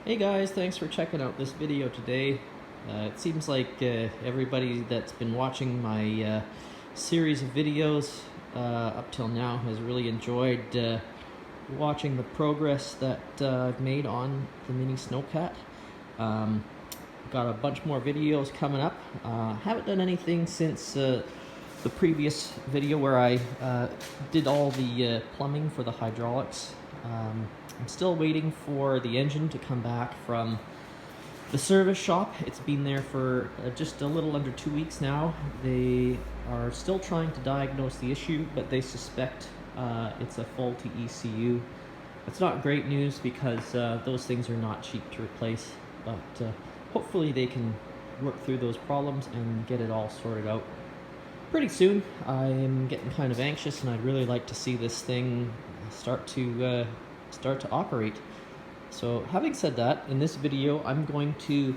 Hey guys, thanks for checking out this video today. It seems like everybody that's been watching my series of videos up till now has really enjoyed watching the progress that I've made on the mini Snow Cat. Got a bunch more videos coming up. Haven't done anything since the previous video where I did all the plumbing for the hydraulics. I'm still waiting for the engine to come back from the service shop. It's been there for just a little under 2 weeks now. They are still trying to diagnose the issue, but they suspect it's a faulty ECU. It's not great news because those things are not cheap to replace, but hopefully they can work through those problems and get it all sorted out pretty soon. I'm getting kind of anxious and I'd really like to see this thing start to operate. So having said that, in this video I'm going to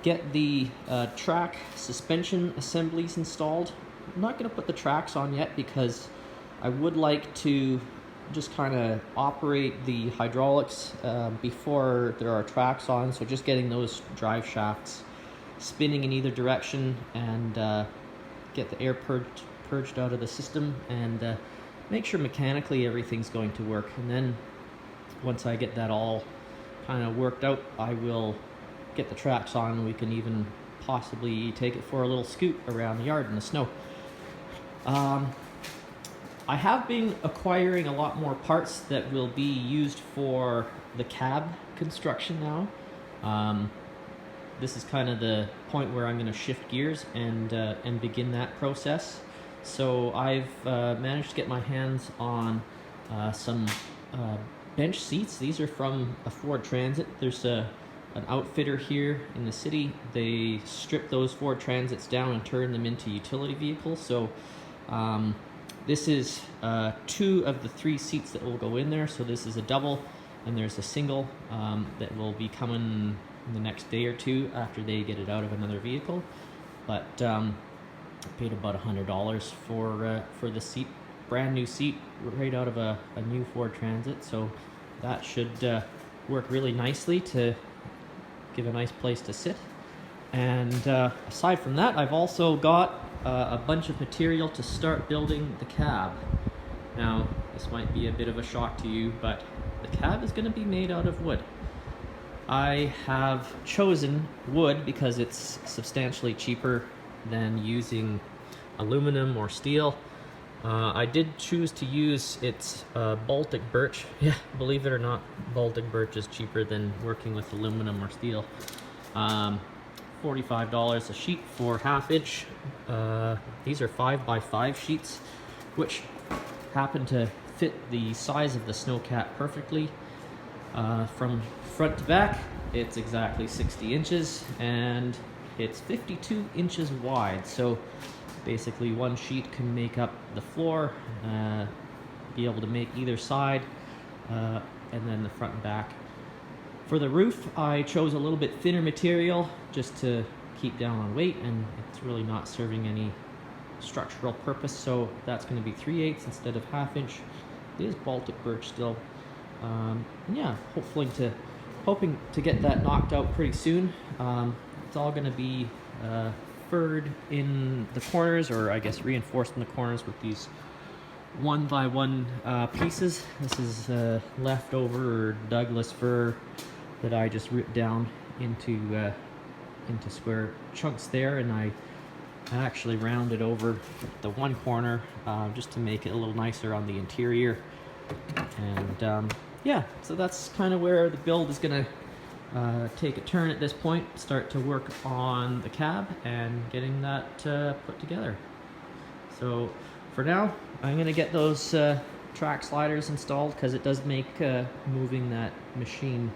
get the track suspension assemblies installed. I'm not going to put the tracks on yet because I would like to just kind of operate the hydraulics before there are tracks on, so just getting those drive shafts spinning in either direction and get the air purged out of the system and make sure mechanically everything's going to work. And then once I get that all kind of worked out, I will get the tracks on and we can even possibly take it for a little scoot around the yard in the snow. I have been acquiring a lot more parts that will be used for the cab construction now. This is kind of the point where I'm going to shift gears and begin that process. So I've managed to get my hands on some bench seats. These are from a Ford Transit. There's an outfitter here in the city. They strip those Ford Transits down and turn them into utility vehicles. So this is 2 of the 3 seats that will go in there. So this is a double and there's a single that will be coming in the next day or 2 after they get it out of another vehicle. But I paid about $100 for the seat, brand new seat right out of a new Ford Transit. So that should work really nicely to give a nice place to sit. And aside from that, I've also got a bunch of material to start building the cab. Now, this might be a bit of a shock to you, but the cab is going to be made out of wood. I have chosen wood because it's substantially cheaper than using aluminum or steel. I did choose to use its Baltic birch. Yeah, believe it or not, Baltic birch is cheaper than working with aluminum or steel. $45 a sheet for 1/2 inch. These are 5x5 sheets, which happen to fit the size of the Snow Cat perfectly. From front to back, it's exactly 60 inches and it's 52 inches wide. So basically one sheet can make up the floor, be able to make either side, and then the front and back. For the roof, I chose a little bit thinner material just to keep down on weight, and it's really not serving any structural purpose, so that's going to be 3/8 instead of 1/2 inch. It is Baltic birch still. And yeah, hoping to get that knocked out pretty soon. It's all going to be furred in the corners, or I guess reinforced in the corners with these 1x1 pieces. This is leftover Douglas fir that I just ripped down into square chunks there, and I actually rounded over the one corner just to make it a little nicer on the interior. And yeah, so that's kind of where the build is gonna take a turn at this point. Start to work on the cab and getting that put together. So for now, I'm gonna get those track sliders installed because it does make moving that machine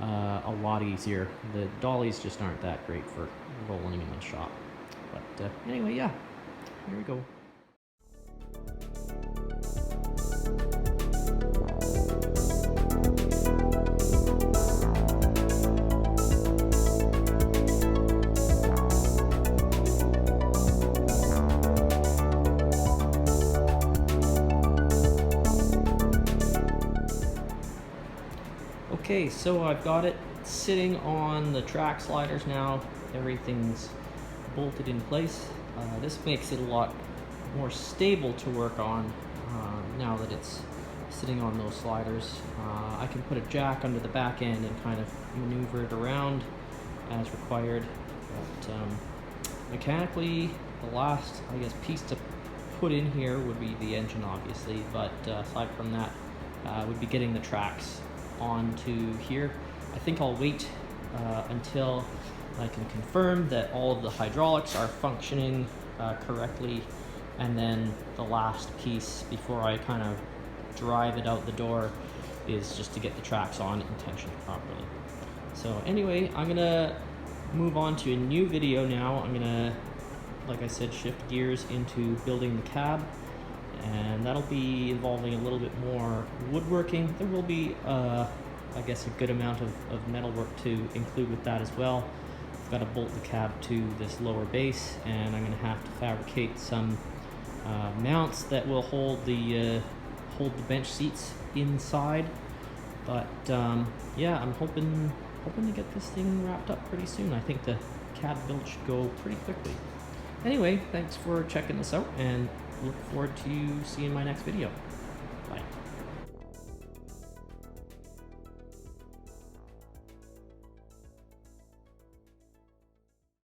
a lot easier. The dollies just aren't that great for rolling in the shop. But anyway, yeah, here we go. Okay, so I've got it sitting on the track sliders now. Everything's bolted in place. This makes it a lot more stable to work on now that it's sitting on those sliders. I can put a jack under the back end and kind of maneuver it around as required. But mechanically, the last, I guess, piece to put in here would be the engine, obviously, but aside from that, would be getting the tracks onto here. I think I'll wait until I can confirm that all of the hydraulics are functioning correctly, and then the last piece before I kind of drive it out the door is just to get the tracks on and tensioned properly. So anyway, I'm gonna move on to a new video now. I'm gonna, like I said, shift gears into building the cab, and that'll be involving a little bit more woodworking. There will be I guess a good amount of metal work to include with that as well. I've got to bolt the cab to this lower base, and I'm going to have to fabricate some mounts that will hold the bench seats inside. But yeah, I'm hoping to get this thing wrapped up pretty soon. I think the cab build should go pretty quickly. Anyway, thanks for checking this out, and look forward to seeing my next video.